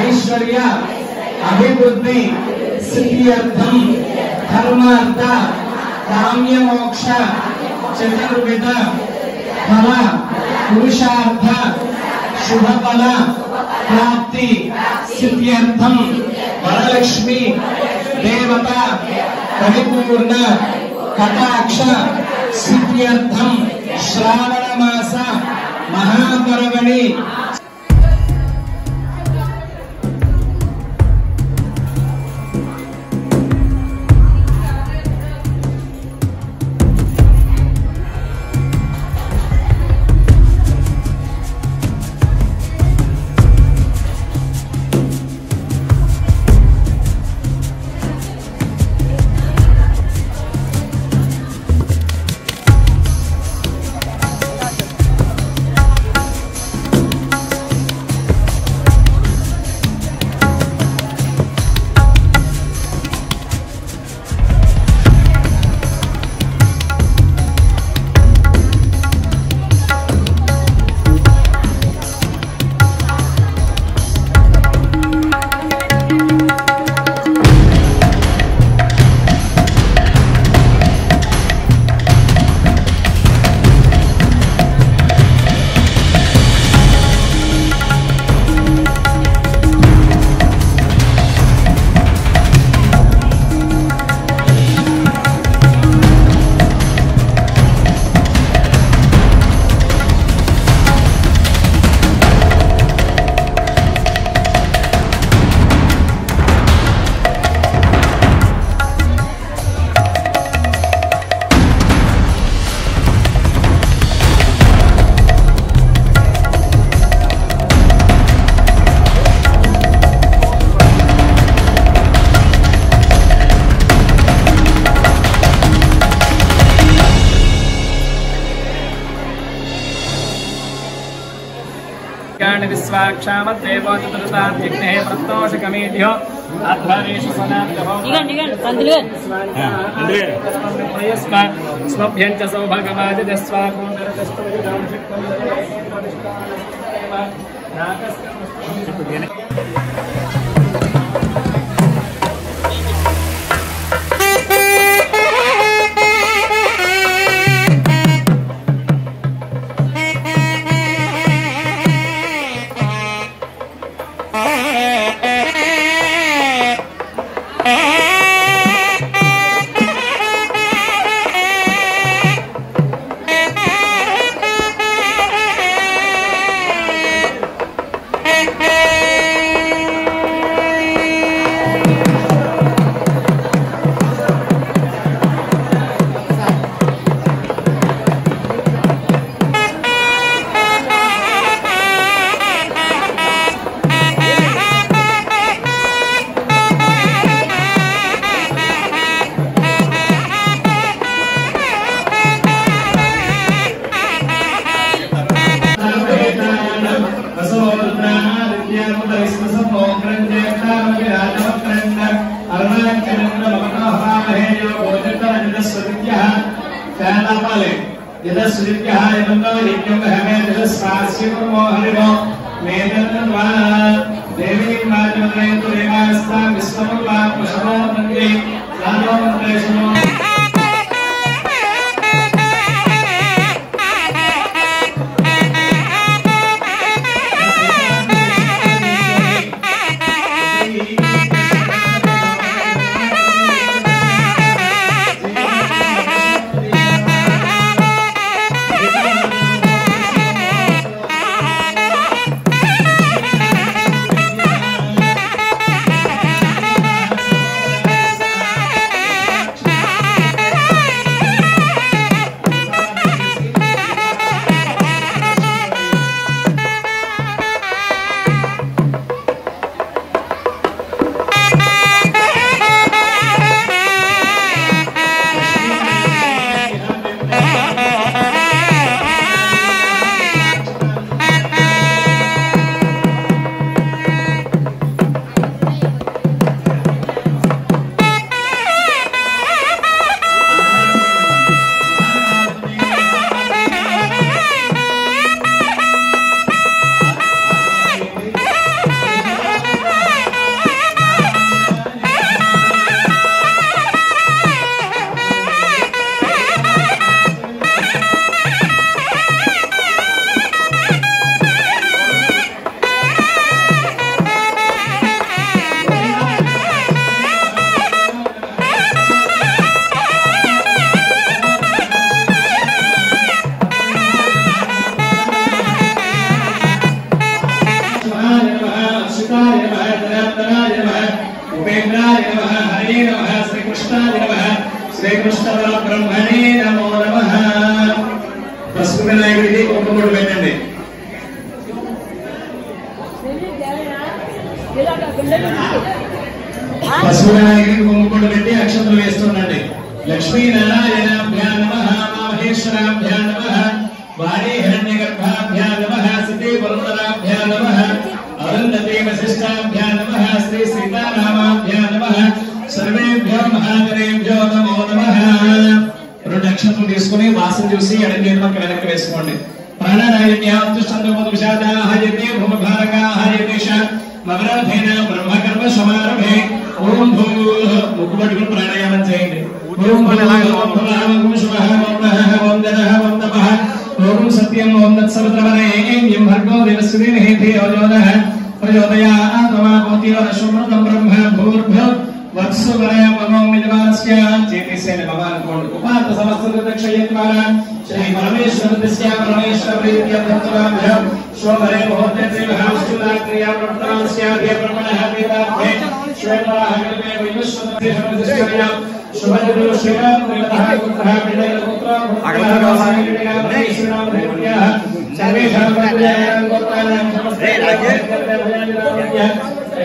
ऐश्वर्य अभिवृद्धि सिद्ध्यर्थम धर्मार्थ काम्य मोक्ष चतुर्विध फल पुरुषार्थ शुभ फल प्राप्ति सिद्ध्यर्थम वरलक्ष्मी देवता परिपूर्ण कटाक्ष सिद्ध्यर्थम श्रावण मास महापर्वणि विश्वाक्षामदेवो चतुर्ताद्यग्ने प्रत्तोषकमेध्यो अध्वरेषु सनातहो स्वभ्यं च मदनाय नमः उपेन्द्राय नमः हरे नमः श्री कृष्णाय नमः श्री कृष्ण परब्रह्मणे नमो नमः पशु विनायकुడికి కుంకుమడు పెట్టండి పశు వినాయకుడికి కుంకుమడు పెట్టి అక్షంతలు వేస్తుండండి లక్ష్మీ నారాయణాభ్యా నమః మహేశ్వరాభ్యా నమః वाणी हिरण्यगर्भाभ्यां नमः सिद्धि वरुणराभ्यां नमः अरुन्धती वसिष्ठाभ्यां नमः श्री सीतारामाभ्यां नमः सर्वेभ्यो महागणेभ्यो नमो नमः రెండు అక్షంతలు తీసుకొని వాసన చూసి ఎడమ పక్క వెనక్కి వేసుకోండి ప్రాణాయామ్యాత్తుష్టందమోదవిషాదాహయతే భూమభారకాహయతేష మగరాధేన బ్రహ్మకర్మ సమారభే ఓం భూ ముక్కు పట్టుకుని ప్రాణాయామం చేయండి ఓం భూం శుభః ఓం దనః ఓం తపః ओम सत्यम ओम तत्सवितुर्वरेण्यं भर्गो देवस्य धीमहि धियो यो नः प्रचोदयात् तमापोति वरसुमृतं ब्रह्म भूर्भुवः वत्सुवरया ममो मिजवास्य चेतिसेन भगवान् कोण उपात समस्तदक्षयत्वारा श्री परमेश्वरस्य परमेश्वर प्रीत्यर्थत्वाभ्य सोमरे मुहूर्ते महाविष्णुरात्रिया प्रवर्तमानस्य धिय ब्रह्मणः देवाभ्ये श्वेतवाहकल्पे विश्वस्य शुभदिनो श्रीराम देवतः पुत्रः पिण्डपुत्रः सर्वेषां प्रजानां गोत्राणां समस्ते राज्ये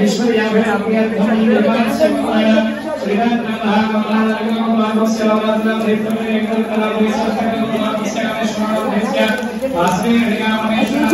ऐश्वर्याभिलाभ्यर्थं निर्माणस्य श्रीराममहामहानगरमहामस्य वासनं धैर्यमेकल्पनाभिसर्गमहामस्य वासने हरिनामनेश्वर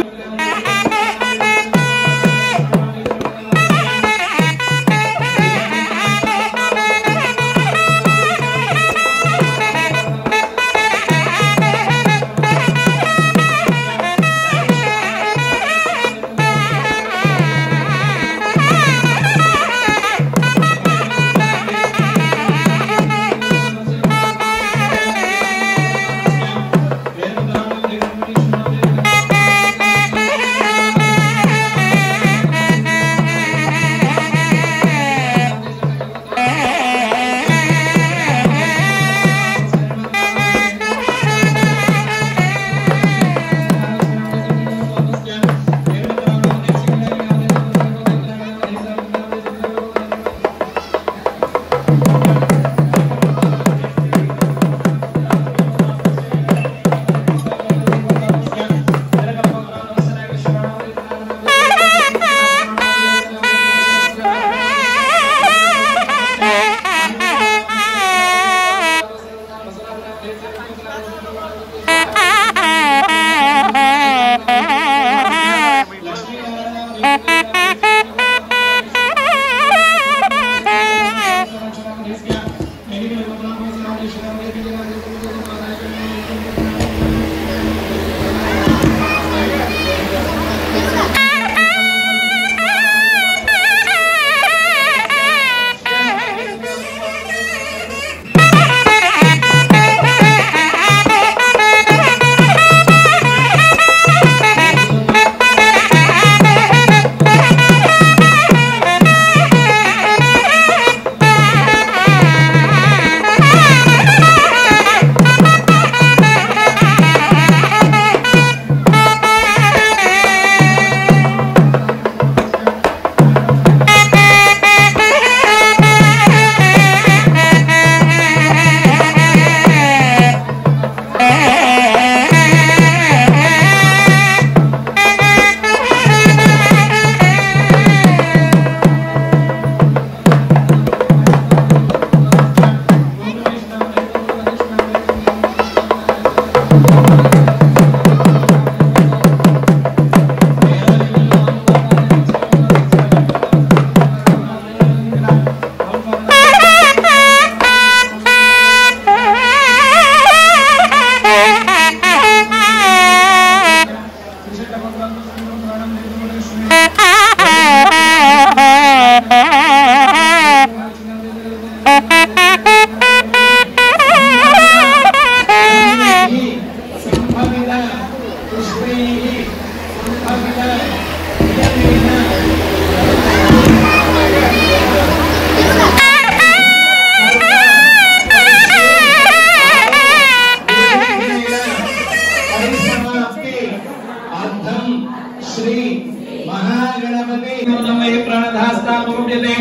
ప్రాణధాస్తాపముద్యతే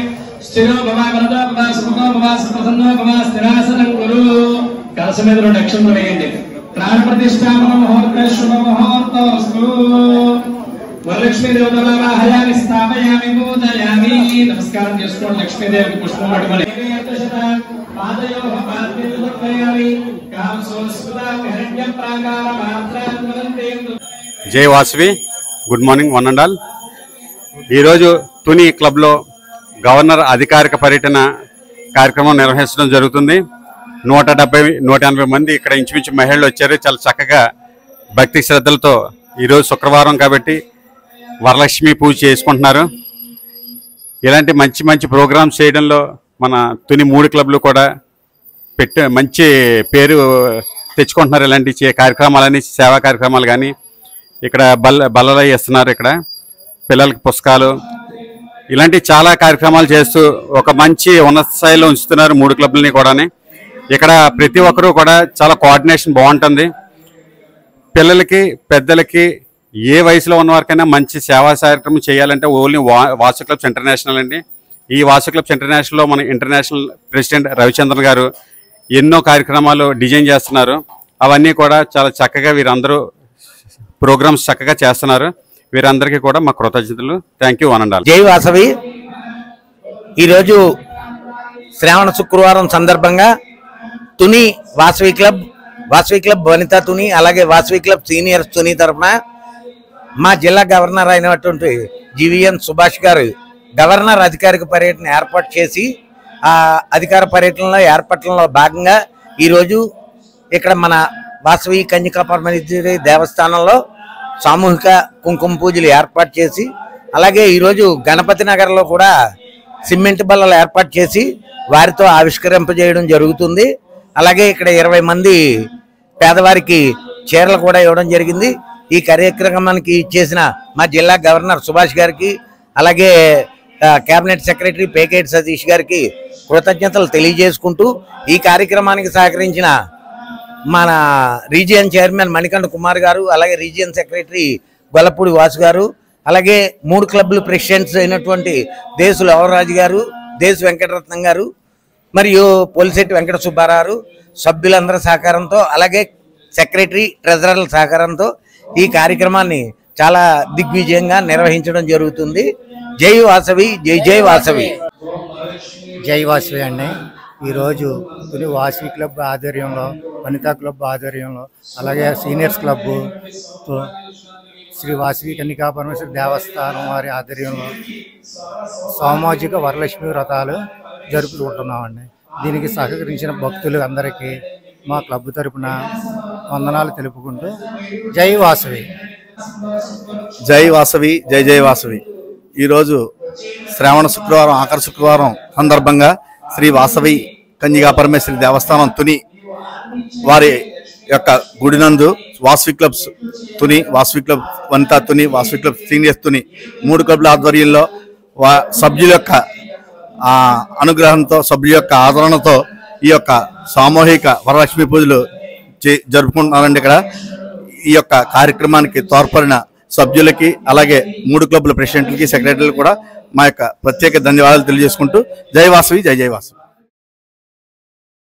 స్థిరో భవ వరదో భవ సుఖో భవ సుప్రసన్నో భవ స్థిరాసనం కురు. కలశ మీద 2 అక్షంతలు వేయండి. ప్రాణ ప్రతిష్టాపన ముహూర్త శుభ ముహూర్తోస్తు. వరలక్ష్మీ దేవతలావాహయామి స్థాపయామి పూజయామి. నమస్కారం చేసుకోండి. లక్ష్మీదేవికి పుష్పం పట్టుకొని జై Vasavi. Good morning one and all. ఈరోజు తుని క్లబ్లో గవర్నర్ అధికారిక పర్యటన కార్యక్రమం నిర్వహించడం జరుగుతుంది. 170-180 మంది ఇక్కడ ఇంచుమించు మహిళలు వచ్చారు. చాలా చక్కగా భక్తి శ్రద్ధలతో ఈరోజు శుక్రవారం కాబట్టి వరలక్ష్మి పూజ చేసుకుంటున్నారు. ఇలాంటి మంచి మంచి ప్రోగ్రామ్స్ చేయడంలో మన తుని 3 క్లబ్లు కూడా మంచి పేరు తెచ్చుకుంటున్నారు. ఇలాంటి కార్యక్రమాలని, సేవా కార్యక్రమాలు కానీ ఇక్కడ బల్లలు ఇస్తున్నారు. ఇక్కడ పిల్లలకి పుస్తకాలు, ఇలాంటి చాలా కార్యక్రమాలు చేస్తూ ఒక మంచి ఉన్నత స్థాయిలో ఉంచుతున్నారు 3 క్లబ్లని కూడా. ఇక్కడ ప్రతి ఒక్కరూ కూడా చాలా కోఆర్డినేషన్ బాగుంటుంది. పిల్లలకి, పెద్దలకి, ఏ వయసులో ఉన్నవారికైనా మంచి సేవా కార్యక్రమం చేయాలంటే ఓన్లీ వాసు క్లబ్స్ ఇంటర్నేషనల్ అండి. ఈ వాసు క్లబ్స్ ఇంటర్నేషనల్లో మన ఇంటర్నేషనల్ ప్రెసిడెంట్ రవిచంద్రన్ గారు ఎన్నో కార్యక్రమాలు డిజైన్ చేస్తున్నారు. అవన్నీ కూడా చాలా చక్కగా వీరందరూ ప్రోగ్రామ్స్ చక్కగా చేస్తున్నారు. వీరందరికీ కూడా మా కృతజ్ఞతలు. Thank you one and all. జై వాసవి. ఈరోజు శ్రావణ శుక్రవారం సందర్భంగా తుని వాసవి క్లబ్ వనితా తుని, అలాగే వాసవి క్లబ్ సీనియర్స్ తుని తరఫున మా జిల్లా గవర్నర్ అయినటువంటి జీవీఎన్ సుభాష్ గారు గవర్నర్ అధికారిక పర్యటన ఏర్పాటు చేసి ఆ అధికార పర్యటనలో ఏర్పాట్లలో భాగంగా ఈరోజు ఇక్కడ మన వాసవి కన్యకా పరమేశ్వరి దేవస్థానంలో సామూహిక కుంకుమ పూజలు ఏర్పాటు చేసి, అలాగే ఈరోజు గణపతి నగర్లో కూడా సిమెంట్ బల్లలు ఏర్పాటు చేసి వారితో ఆవిష్కరింపజేయడం జరుగుతుంది. అలాగే ఇక్కడ 20 మంది పేదవారికి చీరలు కూడా ఇవ్వడం జరిగింది. ఈ కార్యక్రమానికి ఇచ్చేసిన మా జిల్లా గవర్నర్ సుభాష్ గారికి, అలాగే కేబినెట్ సెక్రటరీ పేకేటి సతీష్ గారికి కృతజ్ఞతలు తెలియజేసుకుంటూ, ఈ కార్యక్రమానికి సహకరించిన మన రీజియన్ చైర్మన్ మణికంఠ కుమార్ గారు, అలాగే రీజియన్ సెక్రటరీ గొల్లపూడి వాసు గారు, అలాగే 3 క్లబ్ల ప్రెసిడెంట్స్ అయినటువంటి దేశు లవరాజు గారు, దేశు వెంకటరత్నం గారు, మరియు పోలిశెట్టి వెంకట సుబ్బారావు, సభ్యులందరి సహకారంతో, అలాగే సెక్రటరీ ట్రెజరర్ల సహకారంతో ఈ కార్యక్రమాన్ని చాలా దిగ్విజయంగా నిర్వహించడం జరుగుతుంది. జై వాసవి, జై జై వాసవి. జై వాసవి అండి. ఈరోజు తుని వాసవి క్లబ్ ఆధ్వర్యంలో, వనితా క్లబ్ ఆధ్వర్యంలో, అలాగే సీనియర్స్ క్లబ్, శ్రీ వాసవి కన్యకా పరమేశ్వరి దేవస్థానం వారి ఆధ్వర్యంలో సామాజిక వరలక్ష్మి వ్రతాలు జరుపుకుంటున్నామండి. దీనికి సహకరించిన భక్తులు అందరికీ మా క్లబ్ తరపున వందనాలు తెలుపుకుంటూ జై వాసవి. జై వాసవి, జై జై వాసవి. ఈరోజు శ్రావణ శుక్రవారం, ఆఖరి శుక్రవారం సందర్భంగా శ్రీ వాసవి కన్యకా పరమేశ్వరి దేవస్థానం తుని వారి యొక్క గుడినందు Vasavi clubs Tuni, Vasavi club Vanitha Tuni, Vasavi club seniors Tuni 3 క్లబ్ల ఆధ్వర్యంలో సభ్యుల యొక్క అనుగ్రహంతో, సభ్యుల యొక్క ఆదరణతో ఈ యొక్క సామూహిక వరలక్ష్మి పూజలు జరుపుకుంటున్నారండి. ఇక్కడ ఈ యొక్క కార్యక్రమానికి తోడ్పడిన సభ్యులకి, అలాగే 3 క్లబ్ల ప్రెసిడెంట్లకి, సెక్రటరీలకు కూడా మా యొక్క ప్రత్యేక ధన్యవాదాలు తెలియజేసుకుంటూ జై వాసవి, జై జై వాసవి.